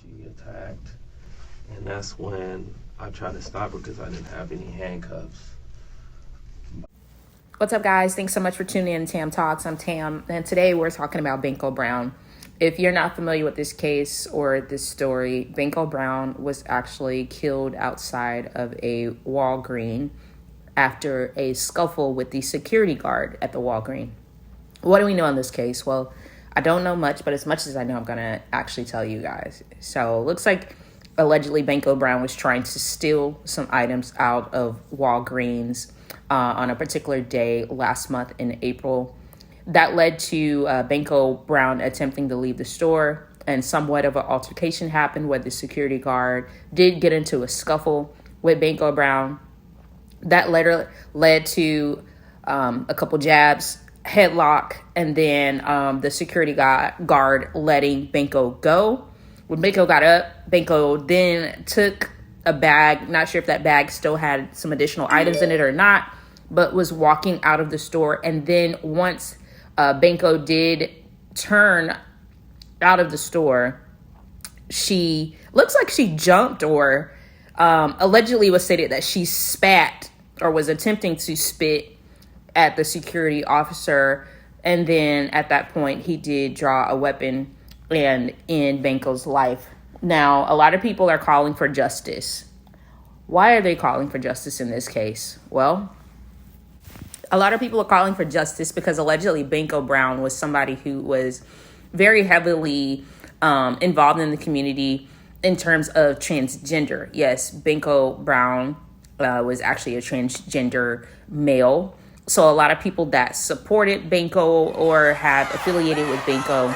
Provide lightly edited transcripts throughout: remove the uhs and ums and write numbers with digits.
she attacked, and that's when I tried to stop her because I didn't have any handcuffs. What's up, guys? Thanks so much for tuning in to Tam Talks. I'm Tam, and today we're talking about Banko Brown. If you're not familiar with this case or this story, Banko Brown was actually killed outside of a Walgreens after a scuffle with the security guard at the Walgreens. What do we know in this case? Well, I don't know much, but as much as I know, I'm going to actually tell you guys. So it looks like allegedly Banko Brown was trying to steal some items out of Walgreens on a particular day last month in April. That led to Banko Brown attempting to leave the store, and somewhat of an altercation happened where the security guard did get into a scuffle with Banko Brown. That later led to a couple jabs, headlock, and then the security guard letting Banko go. When Banko got up, Banko then took a bag, not sure if that bag still had some additional items in it or not, but was walking out of the store. And then once Banko did turn out of the store, she looks like she jumped, or allegedly was stated that she spat or was attempting to spit at the security officer. And then at that point, he did draw a weapon and end Banko's life. Now, a lot of people are calling for justice. Why are they calling for justice in this case? Well, a lot of people are calling for justice because allegedly Banko Brown was somebody who was very heavily involved in the community in terms of transgender. Yes, Banko Brown was actually a transgender male. So a lot of people that supported Banko or have affiliated with Banko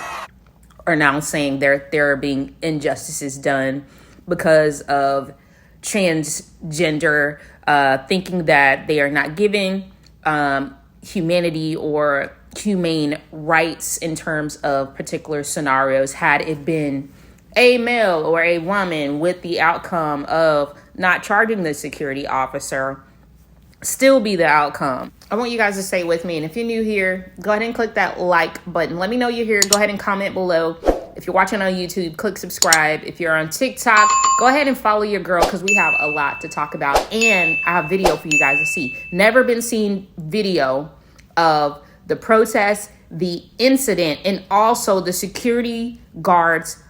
are now saying there are being injustices done because of transgender, thinking that they are not giving humanity or humane rights in terms of particular scenarios. Had it been a male or a woman, with the outcome of not charging the security officer still be the outcome. I want you guys to stay with me. And if you're new here, go ahead and click that like button. Let me know you're here. Go ahead and comment below. If you're watching on YouTube, click subscribe. If you're on TikTok, go ahead and follow your girl, because we have a lot to talk about. And I have video for you guys to see. Never been seen video of the protest, the incident, and also the security guard's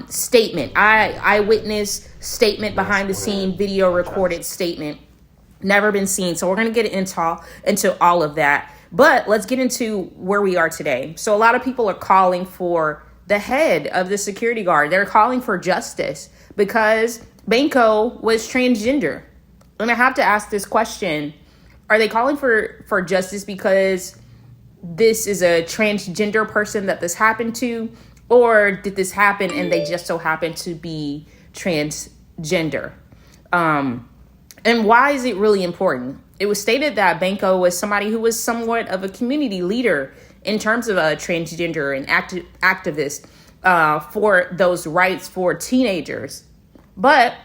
statement. Eyewitness statement, behind the scene video recorded statement. Never been seen. So we're going to get into all of that. But let's get into where we are today. So a lot of people are calling for the head of the security guard. They're calling for justice because Banko was transgender. And I have to ask this question. Are they calling for justice because this is a transgender person that this happened to? Or did this happen and they just so happen to be transgender? And why is it really important? It was stated that Banko was somebody who was somewhat of a community leader in terms of a transgender and activist for those rights for teenagers. But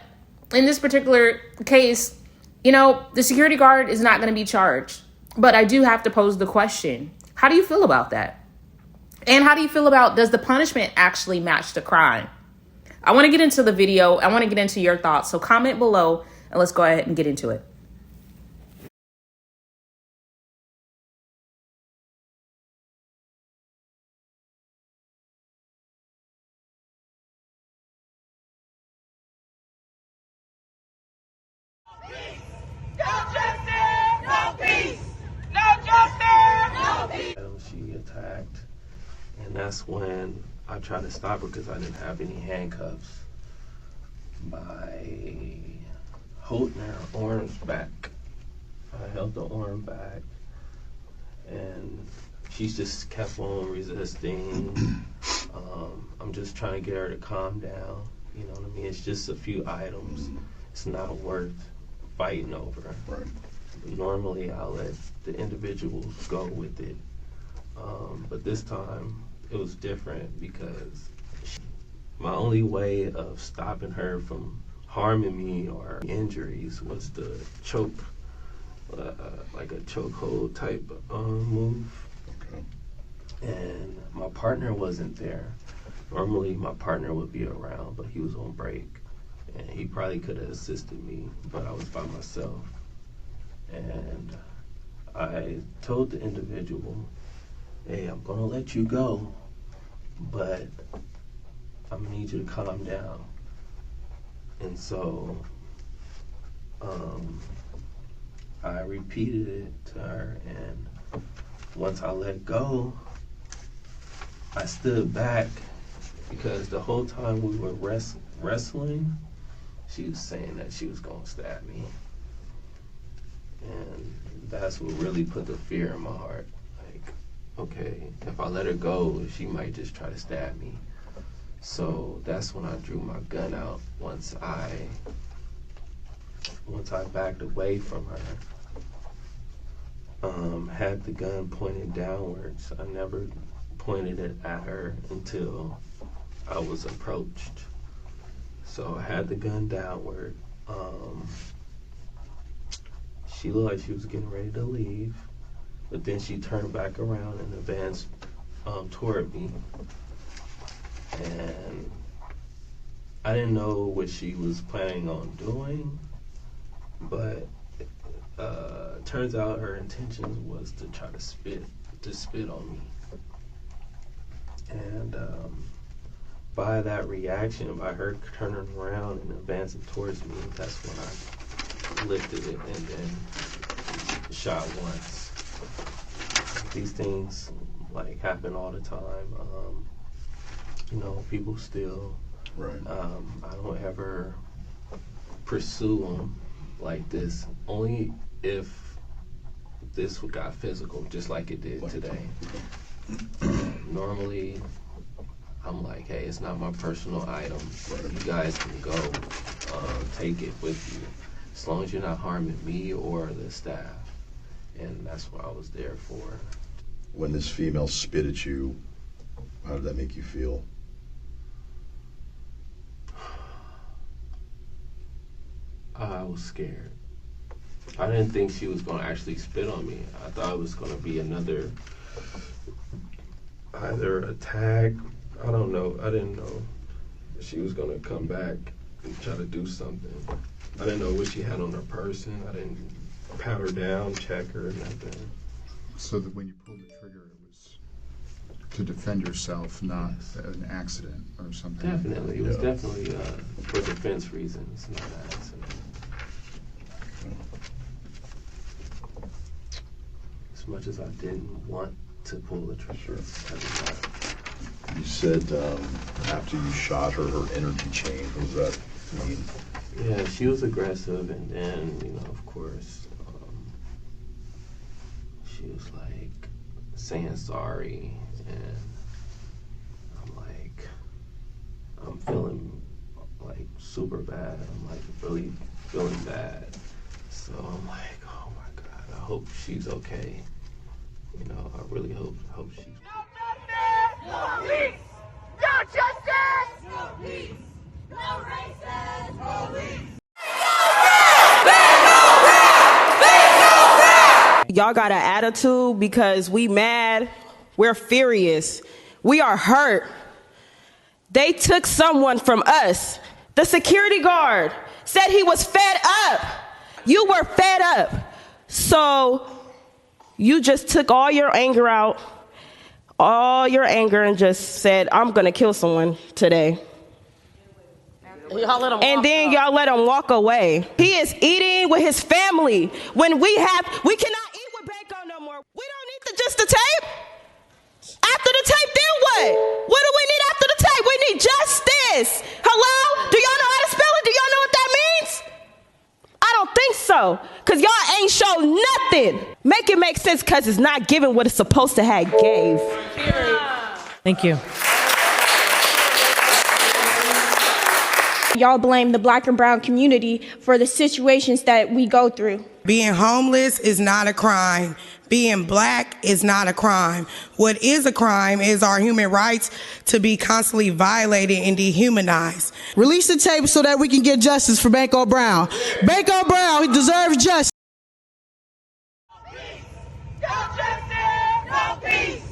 in this particular case, the security guard is not going to be charged. But I do have to pose the question, how do you feel about that? And how do you feel about, does the punishment actually match the crime? I want to get into the video. I want to get into your thoughts. So comment below. And let's go ahead and get into it. She attacked, and that's when I tried to stop her because I didn't have any handcuffs. By holding her arms back, I held the arm back, and she just kept on resisting. I'm just trying to get her to calm down. You know what I mean? It's just a few items. It's not worth fighting over. Right. Normally, I'll let the individuals go with it. But this time, it was different because my only way of stopping her from harming me or injuries was the choke, like a chokehold type move. Okay. And my partner wasn't there, Normally my partner would be around, but he was on break. And he probably could have assisted me, but I was by myself. And I told the individual, hey, I'm gonna let you go, but I'm gonna need you to calm down. And so I repeated it to her, and once I let go, I stood back because the whole time we were wrestling, she was saying that she was gonna stab me. And that's what really put the fear in my heart. Like, okay, if I let her go, she might just try to stab me. So that's when I drew my gun out. Once I backed away from her, had the gun pointed downwards. I never pointed it at her until I was approached. So I had the gun downward. She looked like she was getting ready to leave, but then she turned back around and advanced toward me. And I didn't know what she was planning on doing, but turns out her intentions was to try to spit on me. And by that reaction, by her turning around and advancing towards me, that's when I lifted it and then shot once. These things like happen all the time. You know, people steal. Right. I don't ever pursue them like this, only if this got physical, just like it did today. Normally, I'm like, hey, it's not my personal item. You guys can go take it with you, as long as you're not harming me or the staff. And that's what I was there for. When this female spit at you, how did that make you feel? I was scared. I didn't think she was going to actually spit on me. I thought it was going to be another, either attack. I don't know. I didn't know she was going to come back and try to do something. I didn't know what she had on her person. I didn't pat her down, check her, nothing. So that when you pulled the trigger, it was to defend yourself, not an accident or something? Definitely. It was definitely for defense reasons, not an accident. As much as I didn't want to pull the trigger, I did not. You said after you shot her, her energy changed. What does that mean? Yeah, she was aggressive, and then, you know, of course, she was like saying sorry, and I'm feeling like super bad. I'm like really feeling bad. So I'm like, oh my God, I hope she's okay. You know, I really hope she's. No peace! No justice! No peace! No racist! Police! Y'all got an attitude because we mad, we're furious, we are hurt. They took someone from us. The security guard said he was fed up. You were fed up. So you just took all your anger out, and just said, I'm gonna kill someone today. And then y'all let him walk away. He is eating with his family. When we cannot eat with Banko no more. We don't need just the tape. After the tape, then what? What do we need after the tape? We need justice. Hello? Do y'all know how to spell it? Do y'all know what that means? I don't think so. Because y'all ain't show nothing. Make it make sense, because it's not giving what it's supposed to have gave. Thank you. Y'all blame the Black and brown community for the situations that we go through. Being homeless is not a crime. Being Black is not a crime. What is a crime is our human rights to be constantly violated and dehumanized. Release the tape so that we can get justice for Banko Brown. Banko Brown, he deserves justice. No justice, no peace.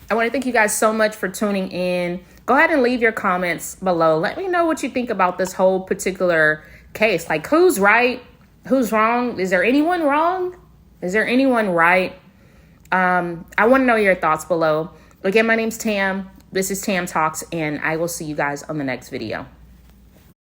I want to thank you guys so much for tuning in. Go Go ahead and leave your comments below. Let me know what you think about this whole particular case. Like, who's right? Who's wrong? Is there anyone wrong? Is there anyone right? I want to know your thoughts below. Again, my name's Tam. This is Tam Talks, and I will see you guys on the next video.